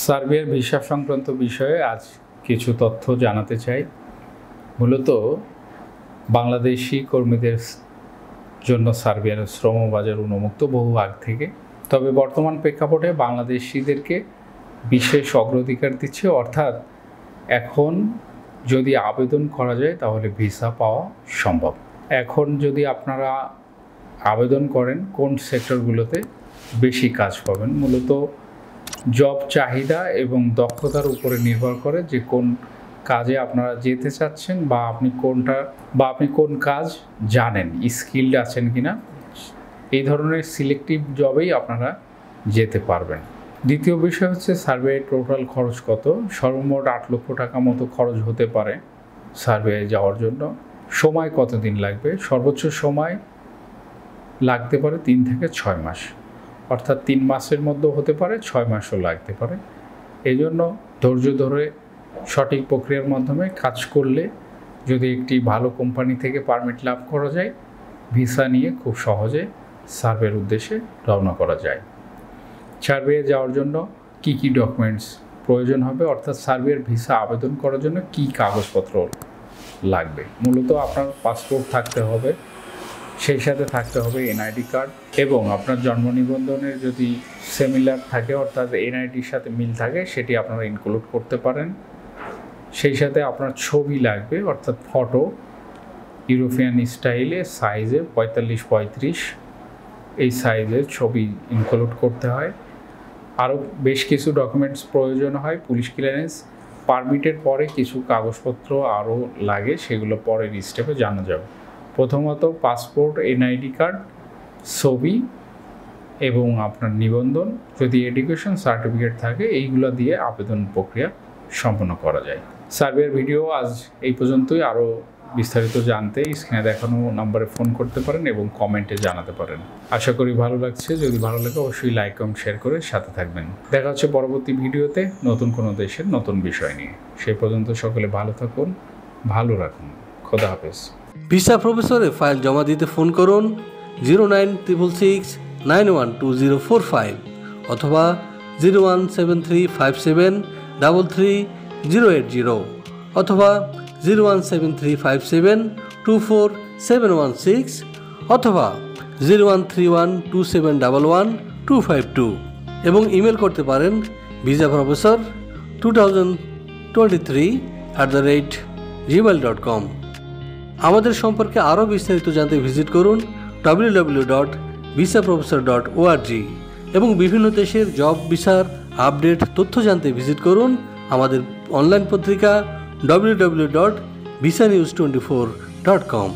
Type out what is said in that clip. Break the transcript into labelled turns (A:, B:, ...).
A: সার্বিয়ার ভিসা সংক্রান্ত বিষয়ে আজ কিছু তথ্য জানাতে চাই। মূলত বাংলাদেশি কর্মীদের জন্য সার্বিয়ার শ্রম বাজার উন্মুক্ত বহু আগ থেকে, তবে বর্তমান প্রেক্ষাপটে বাংলাদেশিদেরকে বিশেষ অগ্রাধিকার দিচ্ছে। অর্থাৎ এখন যদি আবেদন করা যায় তাহলে ভিসা পাওয়া সম্ভব। এখন যদি আপনারা আবেদন করেন কোন সেক্টরগুলোতে বেশি কাজ পাবেন, মূলত জব চাহিদা এবং দক্ষতার উপরে নির্ভর করে যে কোন কাজে আপনারা যেতে চাচ্ছেন বা আপনি কোন কাজ জানেন, স্কিলড আছেন কিনা, এই ধরনের সিলেক্টিভ জবেই আপনারা যেতে পারবেন। দ্বিতীয় বিষয় হচ্ছে সার্বিয়ায় টোটাল খরচ কত। সর্বমোট 8 লক্ষ টাকা মতো খরচ হতে পারে সার্বিয়ায় যাওয়ার জন্য। সময় কতদিন লাগবে? সর্বোচ্চ সময় লাগতে পারে 3 থেকে 6 মাস, অর্থাৎ 3 মাসের মধ্যে হতে পারে, 6 মাসও লাগতে পারে। এই জন্য ধৈর্য ধরে সঠিক প্রক্রিয়ার মাধ্যমে কাজ করলে যদি একটি ভালো কোম্পানি থেকে পারমিট লাভ করা যায়, ভিসা নিয়ে খুব সহজে সার্বিয়ার উদ্দেশ্যে রওনা করা যায়। সার্বিয়া যাওয়ার জন্য কি কি ডকুমেন্টস প্রয়োজন হবে, অর্থাৎ সার্বিয়ার ভিসা আবেদন করার জন্য কি কাগজপত্র লাগবে? মূলত আপনার পাসপোর্ট থাকতে হবে, সেই সাথে থাকতে হবে এনআইডি কার্ড, এবং আপনার জন্ম নিবন্ধনের যদি সিমিলার থাকে অর্থাৎ এনআইডির সাথে মিল থাকে সেটি আপনারা ইনক্লুড করতে পারেন। সেই সাথে আপনার ছবি লাগবে, অর্থাৎ ফটো ইউরোপিয়ান স্টাইলে সাইজে 45x35 এই সাইজের ছবি ইনক্লুড করতে হয়। আরও বেশ কিছু ডকুমেন্টস প্রয়োজন হয়। পুলিশ ক্লিয়ারেন্স, পারমিটের পরে কিছু কাগজপত্র আরও লাগে, সেগুলো পরের স্টেপে জানা যাবে। প্রথমত পাসপোর্ট, এনআইডি কার্ড, ছবি এবং আপনার নিবন্ধন, যদি এডুকেশন সার্টিফিকেট থাকে, এইগুলো দিয়ে আবেদন প্রক্রিয়া সম্পন্ন করা যায়। সার্বিয়ার ভিডিও আজ এই পর্যন্তই। আরও বিস্তারিত জানতে স্ক্রিনে দেখানো নম্বরে ফোন করতে পারেন এবং কমেন্টে জানাতে পারেন। আশা করি ভালো লাগছে। যদি ভালো লাগে অবশ্যই লাইক এবং শেয়ার করে সাথে থাকবেন। দেখা হচ্ছে পরবর্তী ভিডিওতে নতুন কোনো দেশের নতুন বিষয় নিয়ে। সেই পর্যন্ত সকলে ভালো থাকুন, ভালো রাখুন। খোদা হাফেজ।
B: ভিসা প্রফেসরে ফাইল জমা দিতে ফোন করুন 09666 912045 অথবা 01735733080 অথবা 01735724716 অথবা 013127112252 এবং ইমেল করতে পারেন visaprofessor2023@gmail.com। আমাদের সম্পর্কে আরও বিস্তারিত জানতে ভিজিট করুন www.visaprofessor.org এবং বিভিন্ন দেশের জব ভিসার আপডেট তথ্য জানতে ভিজিট করুন আমাদের অনলাইন পত্রিকা www.visanews24.com।